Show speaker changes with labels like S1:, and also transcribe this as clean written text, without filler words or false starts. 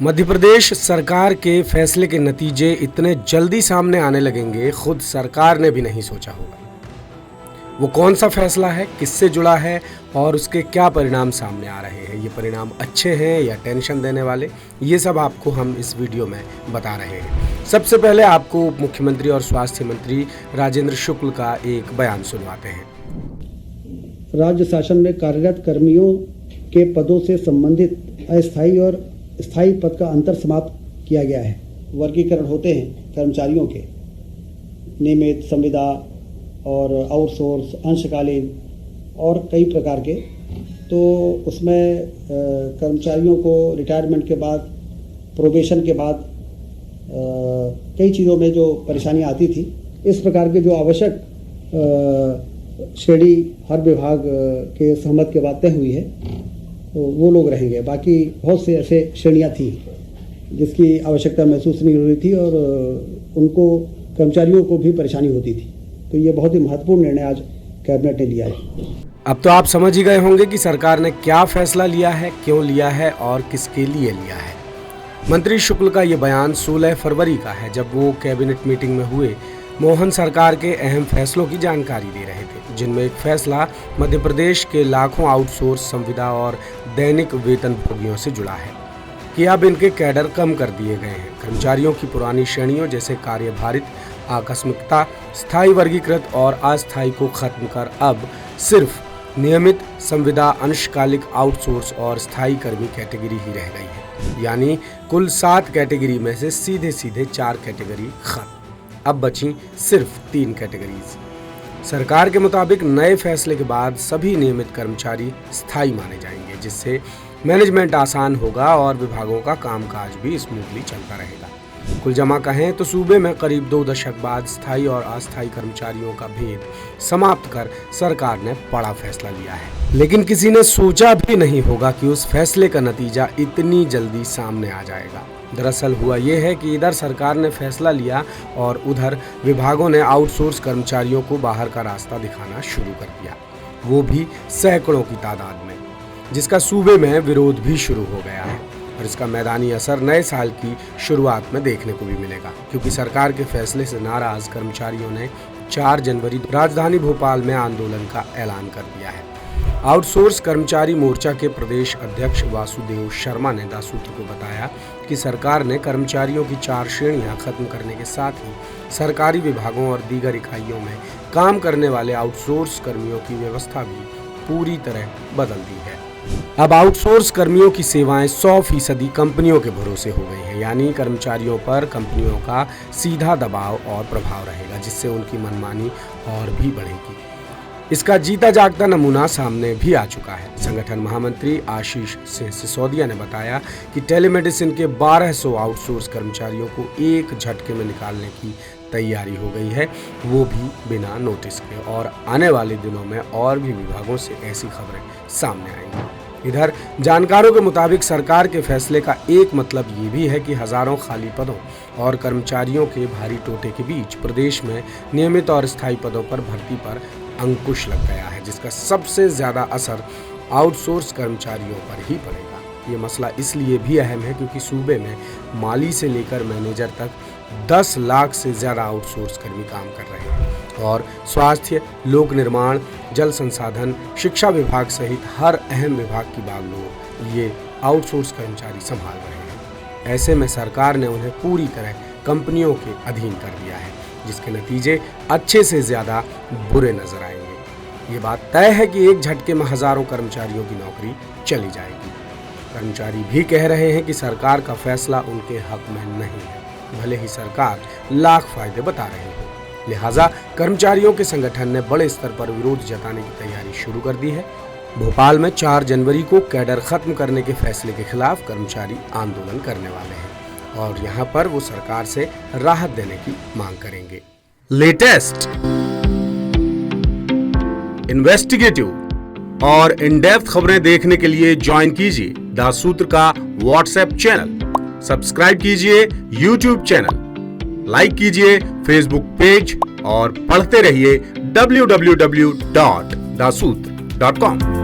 S1: मध्य प्रदेश सरकार के फैसले के नतीजे इतने जल्दी सामने आने लगेंगे, खुद सरकार ने भी नहीं सोचा होगा। वो कौन सा फैसला है, किससे जुड़ा है और उसके क्या परिणाम सामने आ रहे हैं। ये परिणाम अच्छे हैं या टेंशन देने वाले, ये सब आपको हम इस वीडियो में बता रहे हैं। सबसे पहले आपको उप मुख्यमंत्री और स्वास्थ्य मंत्री राजेंद्र शुक्ल का एक बयान सुनवाते हैं।
S2: राज्य शासन में कार्यरत कर्मियों के पदों से संबंधित अस्थायी और स्थायी पद का अंतर समाप्त किया गया है। वर्गीकरण होते हैं कर्मचारियों के, नियमित, संविदा और आउटसोर्स, अंशकालीन और कई प्रकार के। तो उसमें कर्मचारियों को रिटायरमेंट के बाद, प्रोबेशन के बाद कई चीज़ों में जो परेशानियां आती थी, इस प्रकार के जो आवश्यक श्रेणी हर विभाग के सहमत के बाद तय हुई है, तो वो लोग रहेंगे। बाकी बहुत से ऐसे श्रेणियां थी जिसकी आवश्यकता महसूस नहीं हो रही थी और उनको, कर्मचारियों को भी परेशानी होती थी। तो ये बहुत ही महत्वपूर्ण निर्णय आज कैबिनेट ने लिया है।
S1: अब तो आप समझ ही गए होंगे कि सरकार ने क्या फैसला लिया है, क्यों लिया है और किसके लिए लिया है। मंत्री शुक्ल का ये बयान 16 फरवरी का है, जब वो कैबिनेट मीटिंग में हुए मोहन सरकार के अहम फैसलों की जानकारी दे रहे थे, जिनमें एक फैसला मध्य प्रदेश के लाखों आउटसोर्स, संविदा और दैनिक वेतनभोगियों से जुड़ा है कि अब इनके कैडर कम कर दिए गए हैं। कर्मचारियों की पुरानी श्रेणियों जैसे कार्यभारित, आकस्मिकता, स्थायी वर्गीकृत और अस्थायी को खत्म कर अब सिर्फ नियमित, संविदा, अंशकालिक, आउटसोर्स और स्थायी कर्मी कैटेगरी ही रह गई है। यानी कुल 7 कैटेगरी में से सीधे 4 कैटेगरी खत्म। अब बची सिर्फ 3 कैटेगरीज। सरकार के मुताबिक नए फैसले के बाद सभी नियमित कर्मचारी स्थायी माने जाएंगे, जिससे मैनेजमेंट आसान होगा और विभागों का कामकाज भी स्मूथली चलता रहेगा। कुल जमा कहें तो सूबे में करीब 2 दशक बाद स्थायी और अस्थायी कर्मचारियों का भेद समाप्त कर सरकार ने बड़ा फैसला लिया है। लेकिन किसी ने सोचा भी नहीं होगा कि उस फैसले का नतीजा इतनी जल्दी सामने आ जाएगा। दरअसल हुआ ये है कि इधर सरकार ने फैसला लिया और उधर विभागों ने आउटसोर्स कर्मचारियों को बाहर का रास्ता दिखाना शुरू कर दिया, वो भी सैकड़ों की तादाद में, जिसका सूबे में विरोध भी शुरू हो गया है। और इसका मैदानी असर नए साल की शुरुआत में देखने को भी मिलेगा, क्योंकि सरकार के फैसले से नाराज कर्मचारियों ने 4 जनवरी राजधानी भोपाल में आंदोलन का ऐलान कर दिया है। आउटसोर्स कर्मचारी मोर्चा के प्रदेश अध्यक्ष वासुदेव शर्मा ने दा सूत्र को बताया कि सरकार ने कर्मचारियों की 4 श्रेणियां खत्म करने के साथ ही सरकारी विभागों और दीगर इकाइयों में काम करने वाले आउटसोर्स कर्मियों की व्यवस्था भी पूरी तरह बदल दी है। अब आउटसोर्स कर्मियों की सेवाएं 100% कंपनियों के भरोसे हो गई हैं, यानी कर्मचारियों पर कंपनियों का सीधा दबाव और प्रभाव रहेगा, जिससे उनकी मनमानी और भी बढ़ेगी। इसका जीता जागता नमूना सामने भी आ चुका है। संगठन महामंत्री आशीष सिंह सिसोदिया ने बताया कि टेलीमेडिसिन के 1200 आउटसोर्स कर्मचारियों को एक झटके में निकालने की तैयारी हो गई है, वो भी बिना नोटिस के। और आने वाले दिनों में और भी विभागों से ऐसी खबरें सामने आएंगी। इधर जानकारों के मुताबिक सरकार के फैसले का एक मतलब ये भी है कि हजारों खाली पदों और कर्मचारियों के भारी टोटे के बीच प्रदेश में नियमित और स्थायी पदों पर भर्ती पर अंकुश लग गया है, जिसका सबसे ज्यादा असर आउटसोर्स कर्मचारियों पर ही पड़ेगा। ये मसला इसलिए भी अहम है क्योंकि सूबे में माली से लेकर मैनेजर तक 10 लाख से ज्यादा आउटसोर्स कर्मी काम कर रहे हैं और स्वास्थ्य, लोक निर्माण, जल संसाधन, शिक्षा विभाग सहित हर अहम विभाग की बागडोर ये आउटसोर्स कर्मचारी संभाल रहे हैं। ऐसे में सरकार ने उन्हें पूरी तरह कंपनियों के अधीन कर दिया है, जिसके नतीजे अच्छे से ज्यादा बुरे नजर आएंगे। ये बात तय है कि एक झटके में हजारों कर्मचारियों की नौकरी चली जाएगी। कर्मचारी भी कह रहे हैं कि सरकार का फैसला उनके हक में नहीं है, भले ही सरकार लाख फायदे बता रहे हो। लिहाजा कर्मचारियों के संगठन ने बड़े स्तर पर विरोध जताने की तैयारी शुरू कर दी है। भोपाल में 4 जनवरी को कैडर खत्म करने के फैसले के खिलाफ कर्मचारी आंदोलन करने वाले हैं और यहाँ पर वो सरकार से राहत देने की मांग करेंगे। लेटेस्ट, इन्वेस्टिगेटिव और इन डेप्थ खबरें देखने के लिए ज्वाइन कीजिए दा सूत्र का व्हाट्सएप चैनल, सब्सक्राइब कीजिए यूट्यूब चैनल, लाइक कीजिए फेसबुक पेज और पढ़ते रहिए www.dasootra.com।